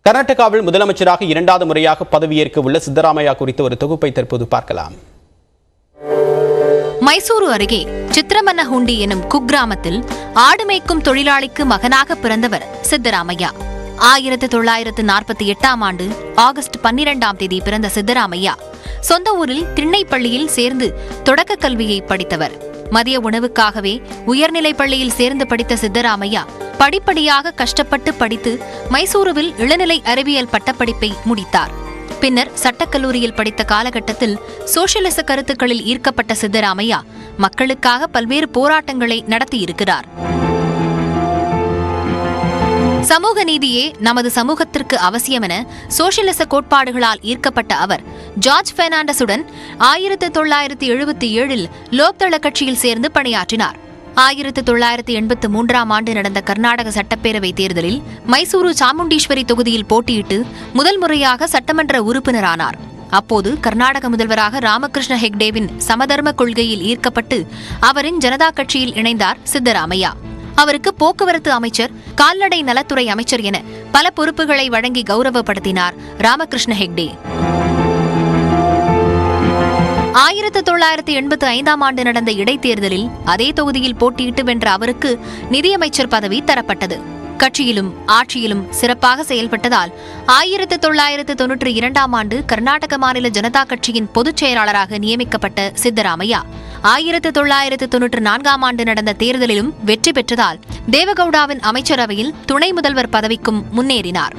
கர்நாடகாவில் முதலமைச்சராக இரண்டாவது முறையாக பதவியேற்க உள்ள சித்தராமையா குறித்த ஒரு தொகுப்பை தற்போது பார்க்கலாம். மைசூரு அருகே சித்திரமன்னஹுண்டி எனும் குக்கிராமத்தில் ஆடு மேய்க்கும் தொழிலாளிக்கு மகனாக பிறந்தவர் சித்தராமையா. 1948ஆம் ஆண்டு ஆகஸ்ட் 12ஆம் தேதி பிறந்த சித்தராமையா சொந்த ஊரில் திண்ணைப்பள்ளியில் சேர்ந்து தொடக்க கல்வியை படித்தவர். மதிய உணவுக்காகவே உயர்நிலைப் பள்ளியில் சேர்ந்து படித்த சித்தராமையா படிப்படியாக கஷ்டப்பட்டு படித்து மைசூருவில் இளநிலை அறிவியல் பட்டப்படிப்பை முடித்தார். பின்னர் சட்டக்கல்லூரியில் படித்த காலகட்டத்தில் சோசியலிச கருத்துக்களில் ஈர்க்கப்பட்ட சித்தராமையா மக்களுக்காக பல்வேறு போராட்டங்களை நடத்தியிருக்கிறார். சமூக நீதியே நமது சமூகத்திற்கு அவசியம் என சோசியலிச கோட்பாடுகளால் ஈர்க்கப்பட்ட அவர் ஜார்ஜ் பெர்னாண்டஸுடன் 1977இல் லோக்தள கட்சியில் சேர்ந்து பணியாற்றினார். 1983ஆம் ஆண்டு நடந்த கர்நாடக சட்டப்பேரவை தேர்தலில் மைசூரு சாமுண்டீஸ்வரி தொகுதியில் போட்டியிட்டு முதல் முறையாக சட்டமன்ற உறுப்பினரானார். அப்போது கர்நாடக முதல்வராக ராமகிருஷ்ண ஹெக்டேவின் சமதர்ம கொள்கையில் ஈர்க்கப்பட்டு அவரின் ஜனதா கட்சியில் இணைந்தார் சித்தராமையா. அவருக்கு போக்குவரத்து அமைச்சர், கால்நடை நலத்துறை அமைச்சர் என பல பொறுப்புகளை வழங்கி கௌரவப்படுத்தினார் ராமகிருஷ்ண ஹெக்டே. 1985ஆம் ஆண்டு நடந்த இடைத்தேர்தலில் அதே தொகுதியில் போட்டியிட்டு வென்ற அவருக்கு நிதியமைச்சர் பதவி தரப்பட்டது. கட்சியிலும் ஆட்சியிலும் சிறப்பாக செயல்பட்டதால் 1992ஆம் ஆண்டு கர்நாடக மாநில ஜனதா கட்சியின் பொதுச் செயலாளராக நியமிக்கப்பட்ட சித்தராமையா 1994ஆம் ஆண்டு நடந்த தேர்தலிலும் வெற்றி பெற்றதால் தேவகவுடாவின் அமைச்சரவையில் துணை முதல்வர் பதவிக்கும் முன்னேறினார்.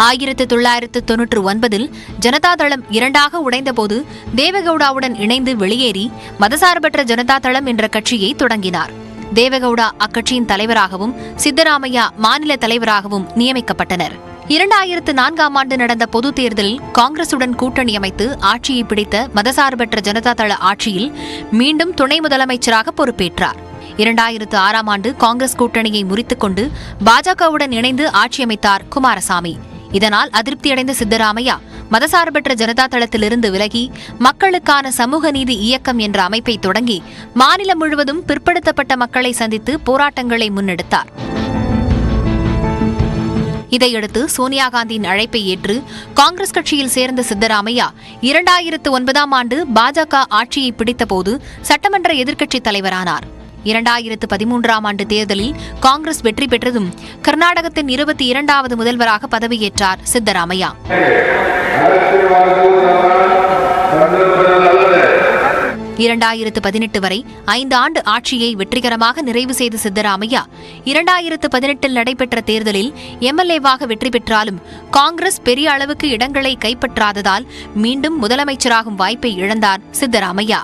1999இல் ஜனதாதளம் இரண்டாக உடைந்தபோது தேவகவுடாவுடன் இணைந்து வெளியேறி மதசார்பற்ற ஜனதாதளம் என்ற கட்சியை தொடங்கினார். தேவகவுடா அக்கட்சியின் தலைவராகவும் சித்தராமையா மாநில தலைவராகவும் நியமிக்கப்பட்டனர். 2004ஆம் ஆண்டு நடந்த பொது தேர்தலில் காங்கிரசுடன் கூட்டணி அமைத்து ஆட்சியை பிடித்த மதசார்பற்ற ஜனதாதள ஆட்சியில் மீண்டும் துணை முதலமைச்சராக பொறுப்பேற்றார். 2006ஆம் ஆண்டு காங்கிரஸ் கூட்டணியை முறித்துக் கொண்டு பாஜகவுடன் இணைந்து ஆட்சி அமைத்தார் குமாரசாமி. இதனால் அதிருப்தியடைந்த சித்தராமையா மதசார்பற்ற ஜனதாதளத்திலிருந்து விலகி மக்களுக்கான சமூக நீதி இயக்கம் என்ற அமைப்பை தொடங்கி மாநிலம் முழுவதும் பிற்படுத்தப்பட்ட மக்களை சந்தித்து போராட்டங்களை முன்னெடுத்தார். இதையடுத்து சோனியா காந்தியின் அழைப்பை ஏற்று காங்கிரஸ் கட்சியில் சேர்ந்த சித்தராமையா 2009ஆம் ஆண்டு பாஜக ஆட்சியை பிடித்தபோது சட்டமன்ற எதிர்க்கட்சித் தலைவரானார். 2013ஆம் ஆண்டு தேர்தலில் காங்கிரஸ் வெற்றி பெற்றதும் கர்நாடகத்தின் 22வது முதல்வராக பதவியேற்றார் சித்தராமையா. 2018 வரை 5 ஆண்டு ஆட்சியை வெற்றிகரமாக நிறைவு செய்த சித்தராமையா 2018இல் நடைபெற்ற தேர்தலில் எம்எல்ஏவாக வெற்றி பெற்றாலும் காங்கிரஸ் பெரிய அளவுக்கு இடங்களை கைப்பற்றாததால் மீண்டும் முதலமைச்சராகும் வாய்ப்பை இழந்தார் சித்தராமையா.